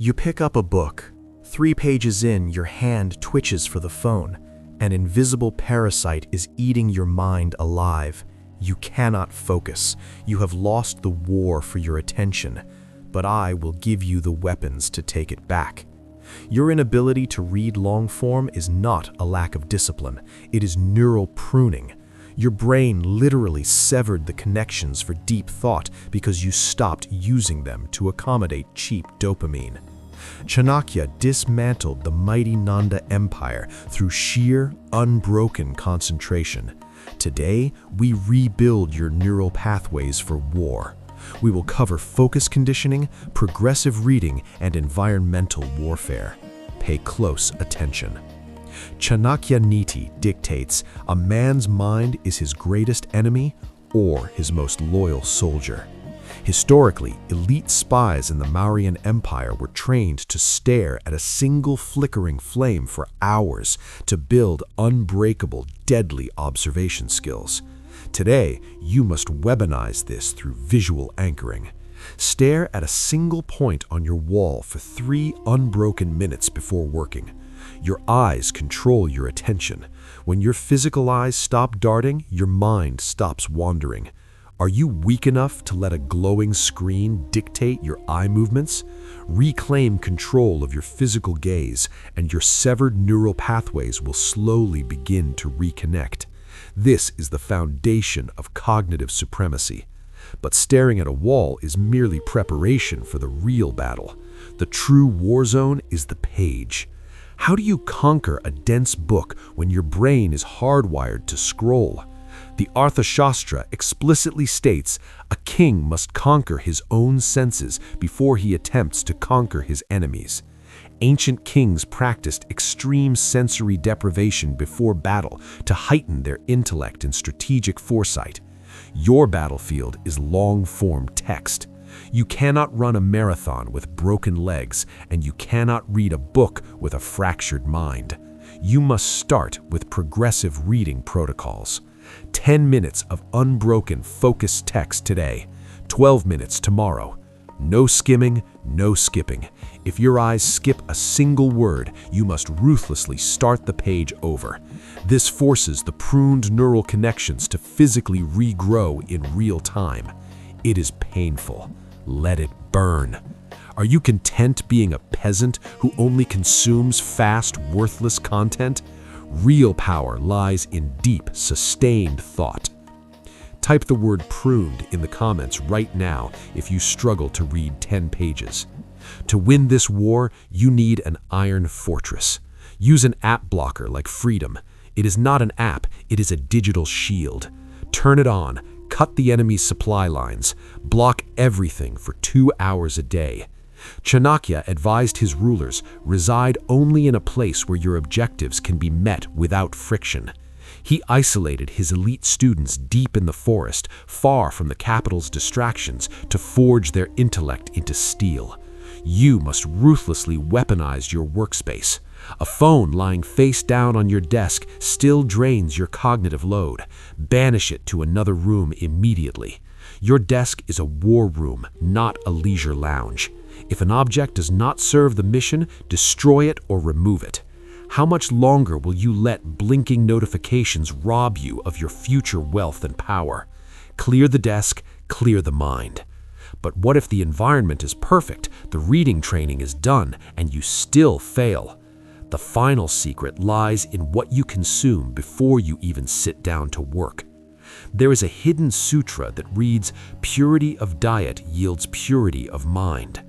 You pick up a book. 3 pages in, your hand twitches for the phone. An invisible parasite is eating your mind alive. You cannot focus. You have lost the war for your attention, but I will give you the weapons to take it back. Your inability to read long form is not a lack of discipline. It is neural pruning. Your brain literally severed the connections for deep thought because you stopped using them to accommodate cheap dopamine. Chanakya dismantled the mighty Nanda Empire through sheer, unbroken concentration. Today, we rebuild your neural pathways for war. We will cover focus conditioning, progressive reading, and environmental warfare. Pay close attention. Chanakya Niti dictates a man's mind is his greatest enemy or his most loyal soldier. Historically, elite spies in the Mauryan Empire were trained to stare at a single flickering flame for hours to build unbreakable, deadly observation skills. Today, you must weaponize this through visual anchoring. Stare at a single point on your wall for 3 unbroken minutes before working. Your eyes control your attention. When your physical eyes stop darting, your mind stops wandering. Are you weak enough to let a glowing screen dictate your eye movements? Reclaim control of your physical gaze, and your severed neural pathways will slowly begin to reconnect. This is the foundation of cognitive supremacy. But staring at a wall is merely preparation for the real battle. The true war zone is the page. How do you conquer a dense book when your brain is hardwired to scroll? The Arthashastra explicitly states a king must conquer his own senses before he attempts to conquer his enemies. Ancient kings practiced extreme sensory deprivation before battle to heighten their intellect and strategic foresight. Your battlefield is long-form text. You cannot run a marathon with broken legs, and you cannot read a book with a fractured mind. You must start with progressive reading protocols. 10 minutes of unbroken, focused text today, 12 minutes tomorrow. No skimming, no skipping. If your eyes skip a single word, you must ruthlessly start the page over. This forces the pruned neural connections to physically regrow in real time. It is painful. Let it burn. Are you content being a peasant who only consumes fast, worthless content? Real power lies in deep, sustained thought. Type the word pruned in the comments right now if you struggle to read 10 pages. To win this war, you need an iron fortress. Use an app blocker like Freedom. It is not an app, it is a digital shield. Turn it on, cut the enemy's supply lines, block everything for 2 hours a day. Chanakya advised his rulers, reside only in a place where your objectives can be met without friction. He isolated his elite students deep in the forest, far from the capital's distractions, to forge their intellect into steel. You must ruthlessly weaponize your workspace. A phone lying face down on your desk still drains your cognitive load. Banish it to another room immediately. Your desk is a war room, not a leisure lounge. If an object does not serve the mission, destroy it or remove it. How much longer will you let blinking notifications rob you of your future wealth and power? Clear the desk, clear the mind. But what if the environment is perfect, the reading training is done, and you still fail? The final secret lies in what you consume before you even sit down to work. There is a hidden sutra that reads, "Purity of diet yields purity of mind."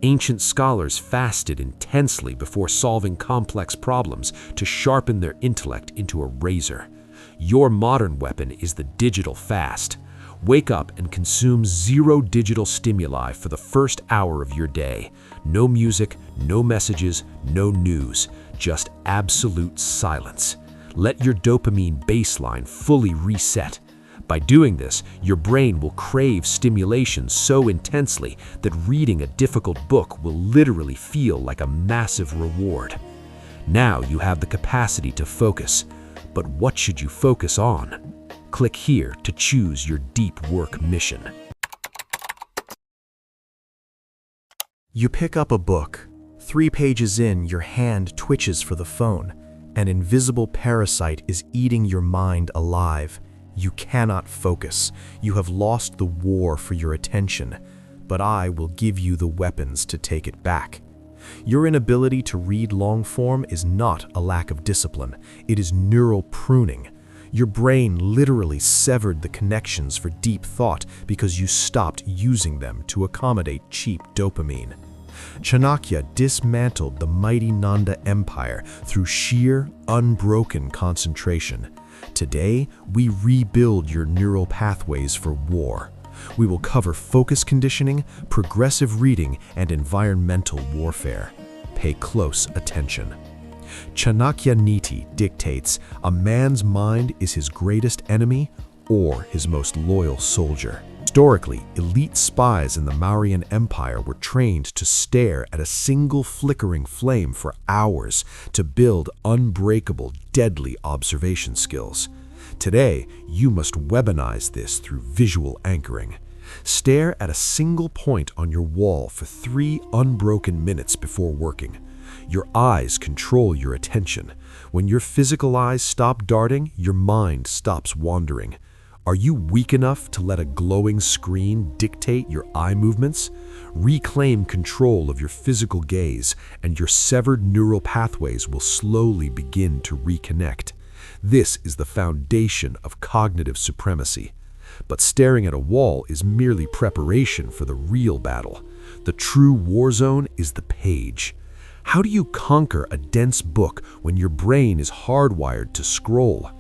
Ancient scholars fasted intensely before solving complex problems to sharpen their intellect into a razor. Your modern weapon is the digital fast. Wake up and consume 0 digital stimuli for the first hour of your day. No music, no messages, no news, just absolute silence. Let your dopamine baseline fully reset. By doing this, your brain will crave stimulation so intensely that reading a difficult book will literally feel like a massive reward. Now you have the capacity to focus, but what should you focus on? Click here to choose your deep work mission. You pick up a book. 3 pages in, your hand twitches for the phone. An invisible parasite is eating your mind alive. You cannot focus. You have lost the war for your attention, but I will give you the weapons to take it back. Your inability to read long form is not a lack of discipline. It is neural pruning. Your brain literally severed the connections for deep thought because you stopped using them to accommodate cheap dopamine. Chanakya dismantled the mighty Nanda Empire through sheer, unbroken concentration. Today, we rebuild your neural pathways for war. We will cover focus conditioning, progressive reading, and environmental warfare. Pay close attention. Chanakya Niti dictates a man's mind is his greatest enemy or his most loyal soldier. Historically, elite spies in the Mauryan Empire were trained to stare at a single flickering flame for hours to build unbreakable, deadly observation skills. Today, you must weaponize this through visual anchoring. Stare at a single point on your wall for 3 unbroken minutes before working. Your eyes control your attention. When your physical eyes stop darting, your mind stops wandering. Are you weak enough to let a glowing screen dictate your eye movements? Reclaim control of your physical gaze, and your severed neural pathways will slowly begin to reconnect. This is the foundation of cognitive supremacy. But staring at a wall is merely preparation for the real battle. The true war zone is the page. How do you conquer a dense book when your brain is hardwired to scroll?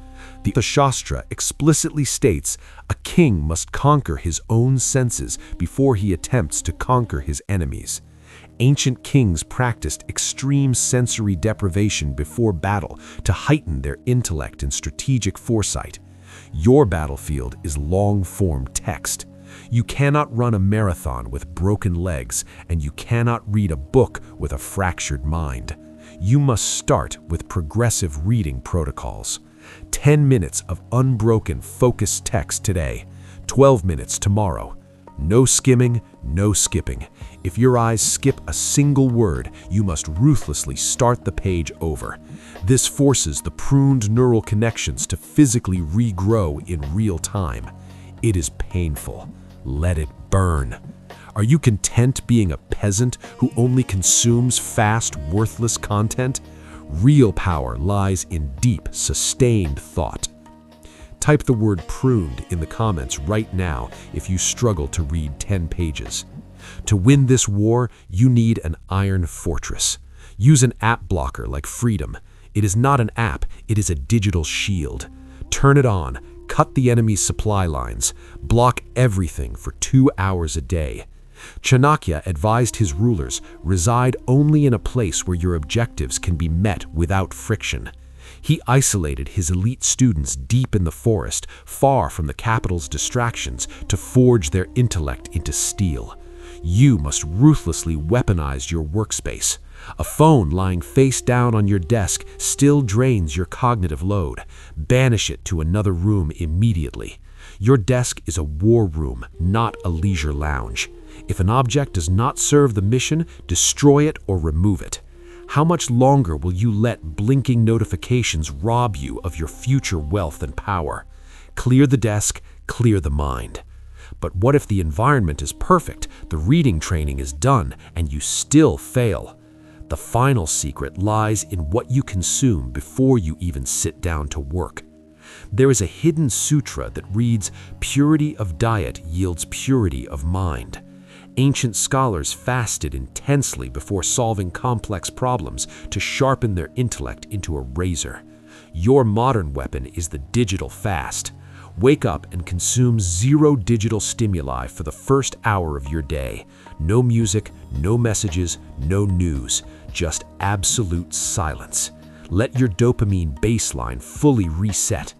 The Shastra explicitly states a king must conquer his own senses before he attempts to conquer his enemies. Ancient kings practiced extreme sensory deprivation before battle to heighten their intellect and strategic foresight. Your battlefield is long-form text. You cannot run a marathon with broken legs, and you cannot read a book with a fractured mind. You must start with progressive reading protocols. 10 minutes of unbroken, focused text today, 12 minutes tomorrow. No skimming, no skipping. If your eyes skip a single word, you must ruthlessly start the page over. This forces the pruned neural connections to physically regrow in real time. It is painful. Let it burn. Are you content being a peasant who only consumes fast, worthless content? Real power lies in deep, sustained thought. Type the word pruned in the comments right now if you struggle to read 10 pages. To win this war, you need an iron fortress. Use an app blocker like Freedom. It is not an app, it is a digital shield. Turn it on, cut the enemy's supply lines, block everything for 2 hours a day. Chanakya advised his rulers, reside only in a place where your objectives can be met without friction. He isolated his elite students deep in the forest, far from the capital's distractions, to forge their intellect into steel. You must ruthlessly weaponize your workspace. A phone lying face down on your desk still drains your cognitive load. Banish it to another room immediately. Your desk is a war room, not a leisure lounge. If an object does not serve the mission, destroy it or remove it. How much longer will you let blinking notifications rob you of your future wealth and power? Clear the desk, clear the mind. But what if the environment is perfect, the reading training is done, and you still fail? The final secret lies in what you consume before you even sit down to work. There is a hidden sutra that reads, "Purity of diet yields purity of mind." Ancient scholars fasted intensely before solving complex problems to sharpen their intellect into a razor. Your modern weapon is the digital fast. Wake up and consume 0 digital stimuli for the first hour of your day. No music, no messages, no news, just absolute silence. Let your dopamine baseline fully reset.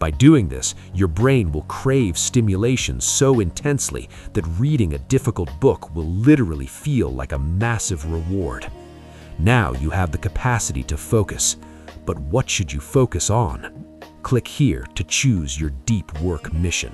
By doing this, your brain will crave stimulation so intensely that reading a difficult book will literally feel like a massive reward. Now you have the capacity to focus, but what should you focus on? Click here to choose your deep work mission.